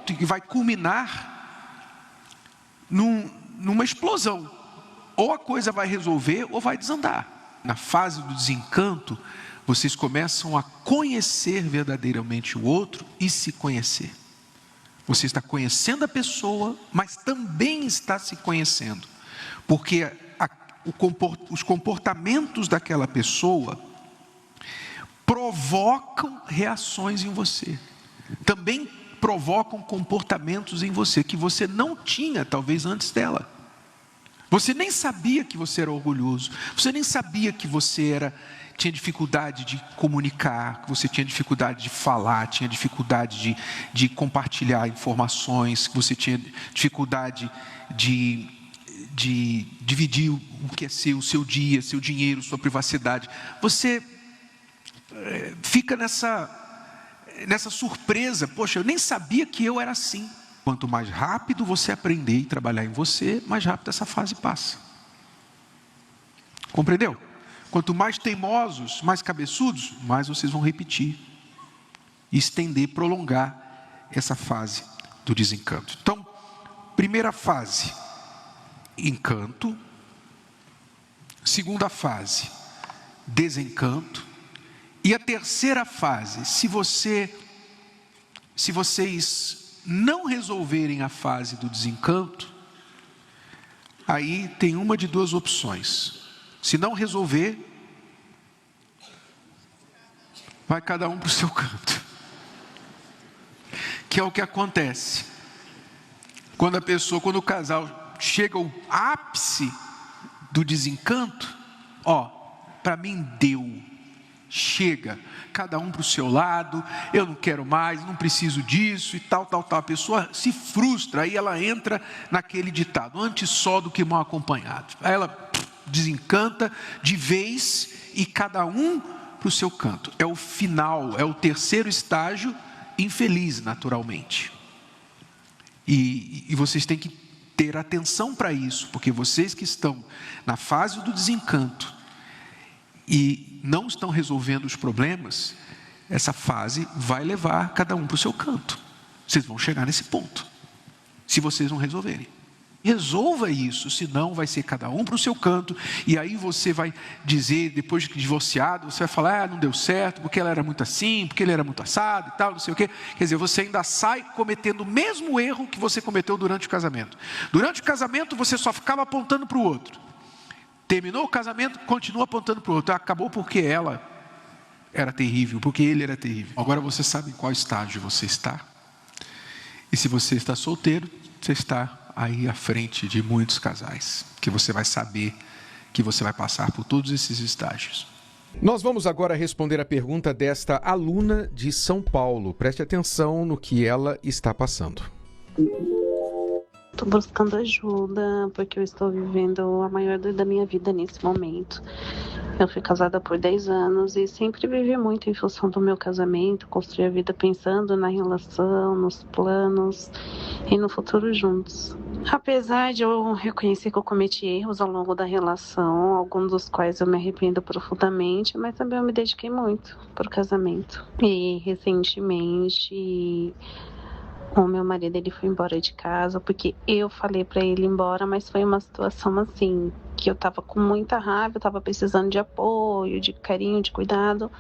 ponto que vai culminar numa explosão. Ou a coisa vai resolver ou vai desandar. Na fase do desencanto, vocês começam a conhecer verdadeiramente o outro e se conhecer. Você está conhecendo a pessoa, mas também está se conhecendo. Porque os comportamentos daquela pessoa provocam reações em você. Também provocam comportamentos em você que você não tinha, talvez, antes dela. Você nem sabia que você era orgulhoso. Você nem sabia que você tinha dificuldade de comunicar, que você tinha dificuldade de falar, tinha dificuldade de compartilhar informações, que você tinha dificuldade de dividir o que é seu, o seu dia, seu dinheiro, sua privacidade. Você fica nessa surpresa, poxa, eu nem sabia que eu era assim. Quanto mais rápido você aprender e trabalhar em você, mais rápido essa fase passa. Compreendeu? Quanto mais teimosos, mais cabeçudos, mais vocês vão repetir, estender, prolongar essa fase do desencanto. Então, primeira fase, encanto. Segunda fase, desencanto. E a terceira fase, se vocês não resolverem a fase do desencanto, aí tem uma de duas opções. Se não resolver, vai cada um para o seu canto. Que é o que acontece quando o casal chega ao ápice do desencanto. Para mim deu. Chega, cada um para o seu lado, eu não quero mais, não preciso disso e tal. A pessoa se frustra, aí ela entra naquele ditado, antes só do que mal acompanhado. Aí ela desencanta de vez e cada um para o seu canto. É o final, é o terceiro estágio, infeliz naturalmente. E vocês têm que ter atenção para isso, porque vocês que estão na fase do desencanto e não estão resolvendo os problemas, essa fase vai levar cada um para o seu canto. Vocês vão chegar nesse ponto, se vocês não resolverem. Resolva isso, senão vai ser cada um para o seu canto, e aí você vai dizer, depois de divorciado, você vai falar, não deu certo, porque ela era muito assim, porque ele era muito assado e tal, não sei o quê. Quer dizer, você ainda sai cometendo o mesmo erro que você cometeu durante o casamento. Durante o casamento, você só ficava apontando para o outro. Terminou o casamento, continua apontando para o outro. Acabou porque ela era terrível, porque ele era terrível. Agora você sabe em qual estágio você está. E se você está solteiro, você está aí à frente de muitos casais, que você vai saber que você vai passar por todos esses estágios. Nós vamos agora responder a pergunta desta aluna de São Paulo. Preste atenção no que ela está passando. Estou buscando ajuda porque eu estou vivendo a maior dor da minha vida nesse momento. Eu fui casada por 10 anos e sempre vivi muito em função do meu casamento, construí a vida pensando na relação, nos planos e no futuro juntos. Apesar de eu reconhecer que eu cometi erros ao longo da relação, alguns dos quais eu me arrependo profundamente, mas também eu me dediquei muito para o casamento. E recentemente o meu marido ele foi embora de casa porque eu falei para ele ir embora, mas foi uma situação assim que eu tava com muita raiva, eu tava precisando de apoio, de carinho, de cuidado.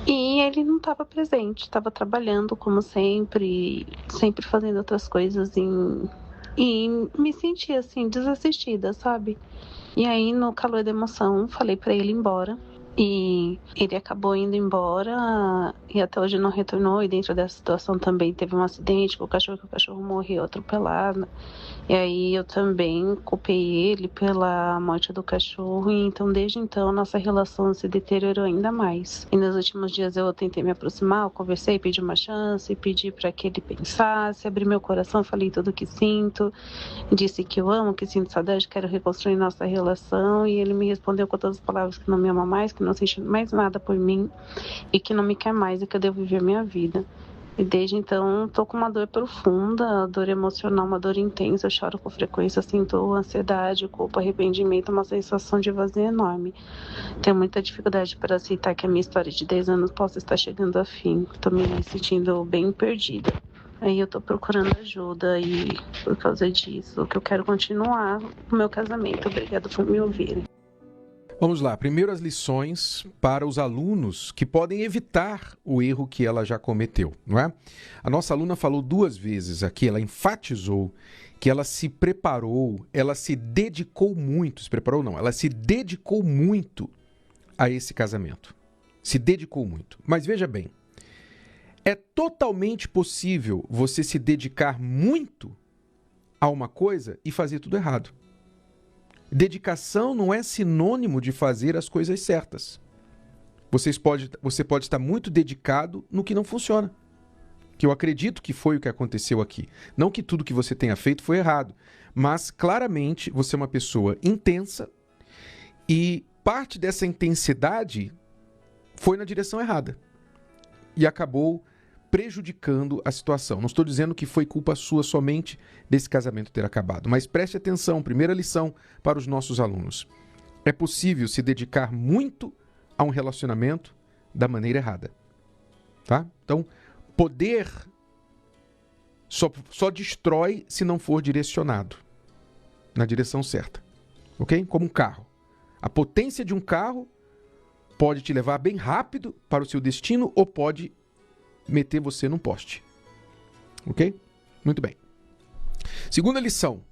E ele não estava presente, estava trabalhando como sempre, sempre fazendo outras coisas e me senti assim desassistida, sabe? E aí no calor da emoção falei para ele ir embora. E ele acabou indo embora e até hoje não retornou. E dentro dessa situação também teve um acidente com o cachorro, que o cachorro morreu atropelado. E aí eu também culpei ele pela morte do cachorro. E então desde então nossa relação se deteriorou ainda mais. E nos últimos dias eu tentei me aproximar, eu conversei, pedi uma chance, pedi para que ele pensasse, abri meu coração, falei tudo o que sinto, disse que eu amo, que sinto saudade, quero reconstruir nossa relação. E ele me respondeu com todas as palavras que não me ama mais, que não sente mais nada por mim e que não me quer mais e que eu devo viver minha vida. E desde então estou com uma dor profunda, dor emocional, uma dor intensa, eu choro com frequência, sinto ansiedade, culpa, arrependimento, uma sensação de vazio enorme. Tenho muita dificuldade para aceitar que a minha história de 10 anos possa estar chegando a fim. Estou me sentindo bem perdida. Aí eu tô procurando ajuda e por causa disso que eu quero continuar o meu casamento. Obrigada por me ouvirem. Vamos lá, primeiro as lições para os alunos que podem evitar o erro que ela já cometeu, não é? A nossa aluna falou 2 vezes aqui, ela enfatizou que ela se preparou, ela se dedicou muito, se preparou não, ela se dedicou muito a esse casamento. Se dedicou muito. Mas veja bem, é totalmente possível você se dedicar muito a uma coisa e fazer tudo errado. Dedicação não é sinônimo de fazer as coisas certas. Você pode estar muito dedicado no que não funciona. Que eu acredito que foi o que aconteceu aqui. Não que tudo que você tenha feito foi errado, mas claramente você é uma pessoa intensa e parte dessa intensidade foi na direção errada e acabou prejudicando a situação. Não estou dizendo que foi culpa sua somente desse casamento ter acabado, mas preste atenção, primeira lição para os nossos alunos. É possível se dedicar muito a um relacionamento da maneira errada, tá? Então, poder só destrói se não for direcionado na direção certa, ok? Como um carro. A potência de um carro pode te levar bem rápido para o seu destino ou pode meter você num poste. Ok? Muito bem. Segunda lição.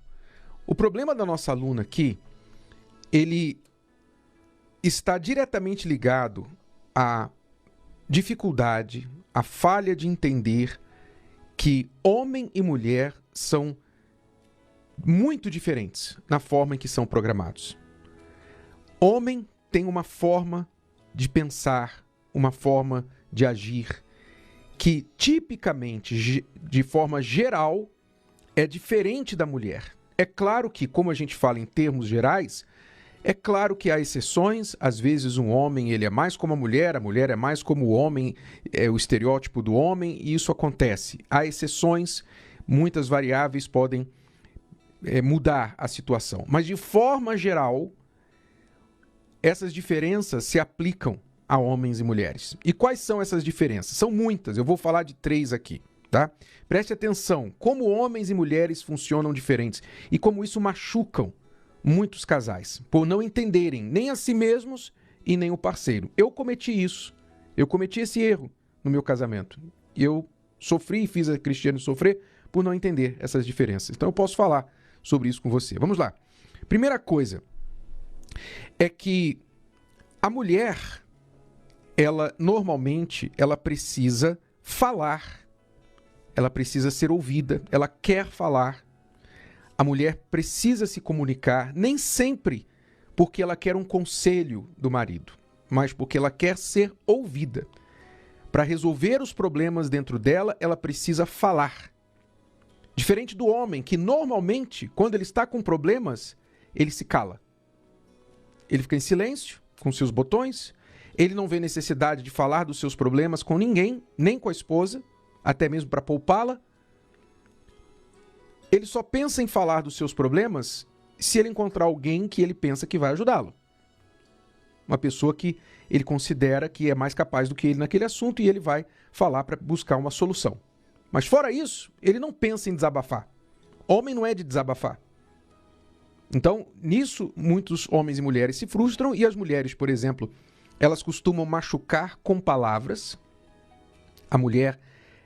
O problema da nossa aluna aqui, ele está diretamente ligado à dificuldade, à falha de entender que homem e mulher são muito diferentes na forma em que são programados. Homem tem uma forma de pensar, uma forma de agir, que tipicamente, de forma geral, é diferente da mulher. É claro que, como a gente fala em termos gerais, é claro que há exceções. Às vezes um homem ele é mais como a mulher é mais como o homem, é o estereótipo do homem, e isso acontece. Há exceções, muitas variáveis podem mudar a situação. Mas, de forma geral, essas diferenças se aplicam a homens e mulheres. E quais são essas diferenças? São muitas, eu vou falar de 3 aqui, tá? Preste atenção, como homens e mulheres funcionam diferentes e como isso machucam muitos casais, por não entenderem nem a si mesmos e nem o parceiro. Eu cometi esse erro no meu casamento. Eu sofri e fiz a Cristiane sofrer por não entender essas diferenças. Então eu posso falar sobre isso com você. Vamos lá. Primeira coisa é que a mulher, ela normalmente precisa falar, ela precisa ser ouvida, ela quer falar. A mulher precisa se comunicar, nem sempre porque ela quer um conselho do marido, mas porque ela quer ser ouvida. Para resolver os problemas dentro dela, ela precisa falar. Diferente do homem, que normalmente, quando ele está com problemas, ele se cala. Ele fica em silêncio, com seus botões. Ele não vê necessidade de falar dos seus problemas com ninguém, nem com a esposa, até mesmo para poupá-la. Ele só pensa em falar dos seus problemas se ele encontrar alguém que ele pensa que vai ajudá-lo. Uma pessoa que ele considera que é mais capaz do que ele naquele assunto e ele vai falar para buscar uma solução. Mas fora isso, ele não pensa em desabafar. Homem não é de desabafar. Então, nisso, muitos homens e mulheres se frustram e as mulheres, por exemplo, elas costumam machucar com palavras. A mulher,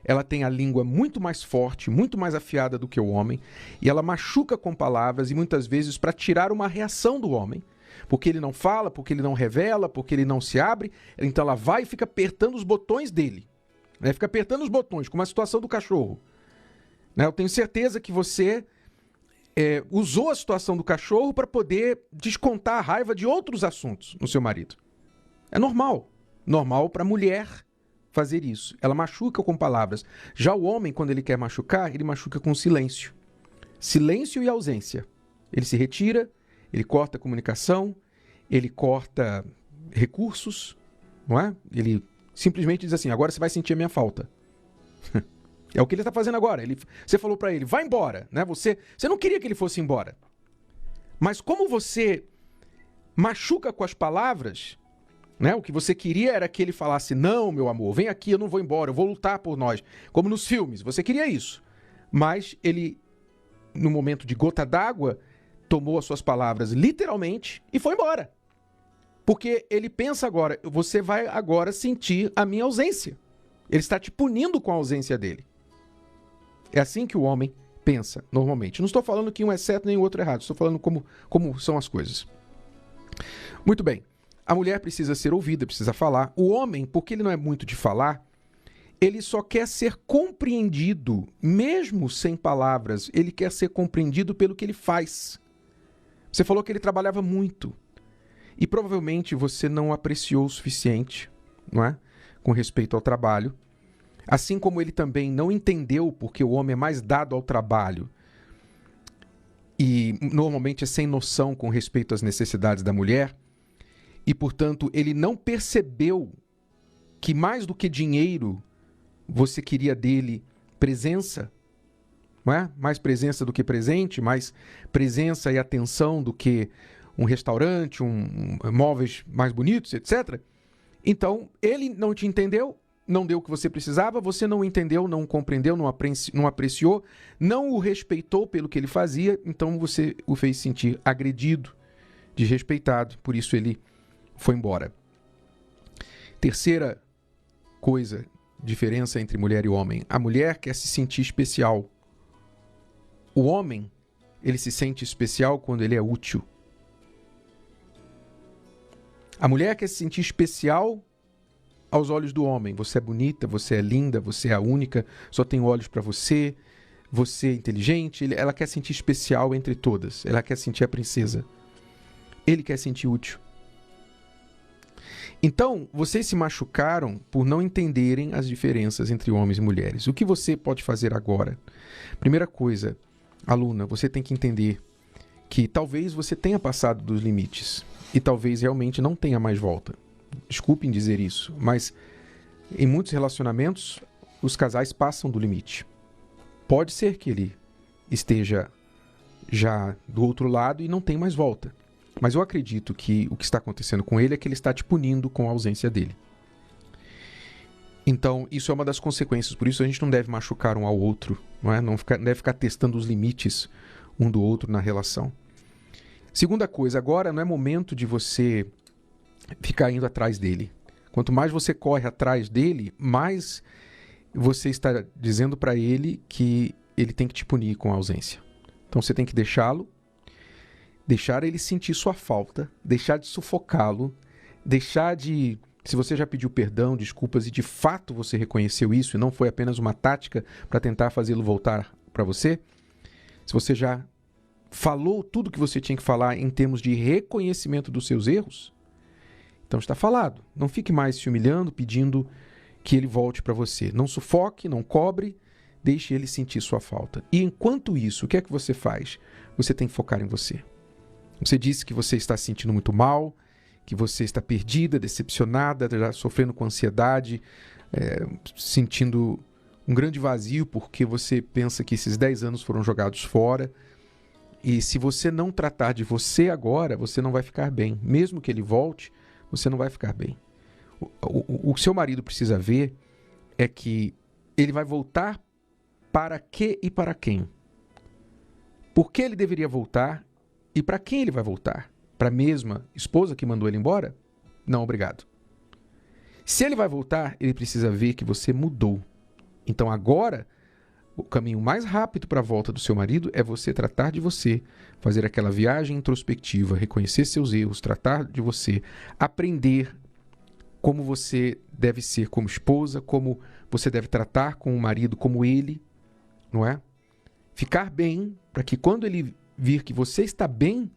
ela tem a língua muito mais forte, muito mais afiada do que o homem, e ela machuca com palavras e muitas vezes para tirar uma reação do homem, porque ele não fala, porque ele não revela, porque ele não se abre, então ela vai e fica apertando os botões dele. Né? Fica apertando os botões, como a situação do cachorro. Né? Eu tenho certeza que você usou a situação do cachorro para poder descontar a raiva de outros assuntos no seu marido. É normal. Normal para a mulher fazer isso. Ela machuca com palavras. Já o homem, quando ele quer machucar, ele machuca com silêncio. Silêncio e ausência. Ele se retira, ele corta a comunicação, ele corta recursos, não é? Ele simplesmente diz assim, agora você vai sentir a minha falta. É o que ele está fazendo agora. Você falou para ele, vai embora. Né? Você não queria que ele fosse embora. Mas como você machuca com as palavras, Né? O que você queria era que ele falasse, não, meu amor, vem aqui, eu não vou embora, eu vou lutar por nós. Como nos filmes, você queria isso. Mas ele, no momento de gota d'água, tomou as suas palavras literalmente e foi embora. Porque ele pensa agora, você vai agora sentir a minha ausência. Ele está te punindo com a ausência dele. É assim que o homem pensa, normalmente. Não estou falando que um é certo nem o outro é errado, estou falando como são as coisas. Muito bem. A mulher precisa ser ouvida, precisa falar. O homem, porque ele não é muito de falar, ele só quer ser compreendido, mesmo sem palavras. Ele quer ser compreendido pelo que ele faz. Você falou que ele trabalhava muito. E provavelmente você não apreciou o suficiente, não é? Com respeito ao trabalho. Assim como ele também não entendeu porque o homem é mais dado ao trabalho e normalmente é sem noção com respeito às necessidades da mulher. E, portanto, ele não percebeu que mais do que dinheiro, você queria dele presença, não é? Mais presença do que presente, mais presença e atenção do que um restaurante, móveis mais bonitos, etc. Então, ele não te entendeu, não deu o que você precisava, você não entendeu, não compreendeu, não apreciou, não o respeitou pelo que ele fazia, então você o fez sentir agredido, desrespeitado, por isso ele foi embora. Terceira coisa, diferença entre mulher e homem. A mulher quer se sentir especial. O homem, ele se sente especial quando ele é útil. A mulher quer se sentir especial aos olhos do homem. Você é bonita, você é linda, você é a única, só tem olhos para você, você é inteligente. Ela quer sentir especial entre todas. Ela quer sentir a princesa. Ele quer sentir útil. Então, vocês se machucaram por não entenderem as diferenças entre homens e mulheres. O que você pode fazer agora? Primeira coisa, aluna, você tem que entender que talvez você tenha passado dos limites e talvez realmente não tenha mais volta. Desculpem dizer isso, mas em muitos relacionamentos os casais passam do limite. Pode ser que ele esteja já do outro lado e não tem mais volta. Mas eu acredito que o que está acontecendo com ele é que ele está te punindo com a ausência dele. Então, isso é uma das consequências. Por isso, a gente não deve machucar um ao outro. Não deve ficar testando os limites um do outro na relação. Segunda coisa, agora não é momento de você ficar indo atrás dele. Quanto mais você corre atrás dele, mais você está dizendo para ele que ele tem que te punir com a ausência. Então, você tem que deixá-lo, deixar ele sentir sua falta, deixar de sufocá-lo, deixar de... Se você já pediu perdão, desculpas e de fato você reconheceu isso e não foi apenas uma tática para tentar fazê-lo voltar para você, se você já falou tudo que você tinha que falar em termos de reconhecimento dos seus erros, então está falado. Não fique mais se humilhando, pedindo que ele volte para você. Não sufoque, não cobre, deixe ele sentir sua falta. E enquanto isso, o que é que você faz? Você tem que focar em você. Você disse que você está se sentindo muito mal, que você está perdida, decepcionada, já sofrendo com ansiedade, sentindo um grande vazio porque você pensa que esses 10 anos foram jogados fora. E se você não tratar de você agora, você não vai ficar bem. Mesmo que ele volte, você não vai ficar bem. O seu marido precisa ver é que ele vai voltar para quê e para quem? Por que ele deveria voltar? E para quem ele vai voltar? Para a mesma esposa que mandou ele embora? Não, obrigado. Se ele vai voltar, ele precisa ver que você mudou. Então agora, o caminho mais rápido para a volta do seu marido é você tratar de você, fazer aquela viagem introspectiva, reconhecer seus erros, tratar de você, aprender como você deve ser como esposa, como você deve tratar com o marido como ele, não é? Ficar bem para que quando ele vir que você está bem,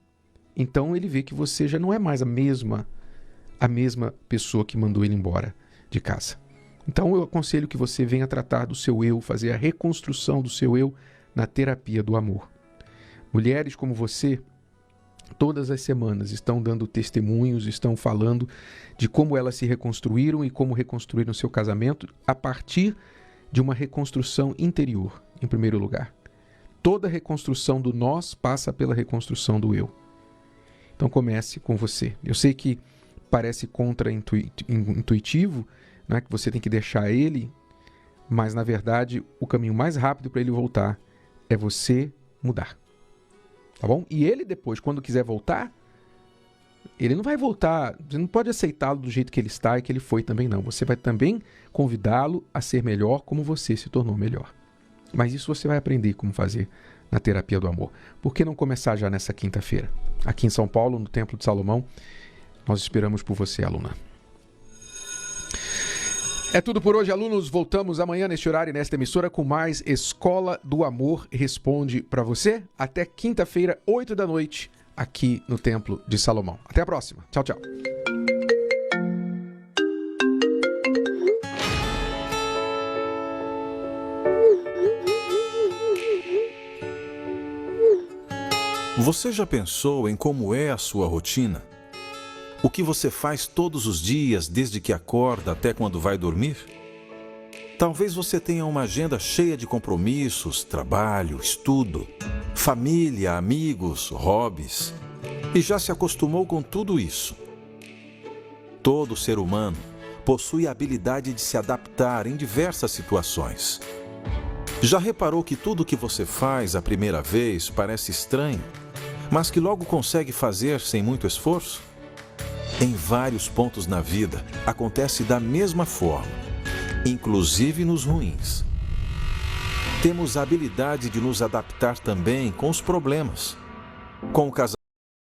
então ele vê que você já não é mais a mesma pessoa que mandou ele embora de casa. Então eu aconselho que você venha tratar do seu eu, fazer a reconstrução do seu eu na terapia do amor. Mulheres como você, todas as semanas estão dando testemunhos, estão falando de como elas se reconstruíram e como reconstruíram seu casamento a partir de uma reconstrução interior, em primeiro lugar. Toda reconstrução do nós passa pela reconstrução do eu. Então comece com você. Eu sei que parece contra-intuitivo, né, que você tem que deixar ele, mas na verdade o caminho mais rápido para ele voltar é você mudar. Tá bom? E ele depois, quando quiser voltar, ele não vai voltar, você não pode aceitá-lo do jeito que ele está e que ele foi também não. Você vai também convidá-lo a ser melhor como você se tornou melhor. Mas isso você vai aprender como fazer na terapia do amor. Por que não começar já nessa quinta-feira? Aqui em São Paulo, no Templo de Salomão, nós esperamos por você, aluna. É tudo por hoje, alunos. Voltamos amanhã neste horário e nesta emissora com mais Escola do Amor Responde para você. Até quinta-feira, 20h, aqui no Templo de Salomão. Até a próxima. Tchau, tchau. Você já pensou em como é a sua rotina? O que você faz todos os dias, desde que acorda até quando vai dormir? Talvez você tenha uma agenda cheia de compromissos, trabalho, estudo, família, amigos, hobbies, e já se acostumou com tudo isso. Todo ser humano possui a habilidade de se adaptar em diversas situações. Já reparou que tudo que você faz a primeira vez parece estranho, mas que logo consegue fazer sem muito esforço? Em vários pontos na vida, acontece da mesma forma, inclusive nos ruins. Temos a habilidade de nos adaptar também com os problemas. Com o casamento,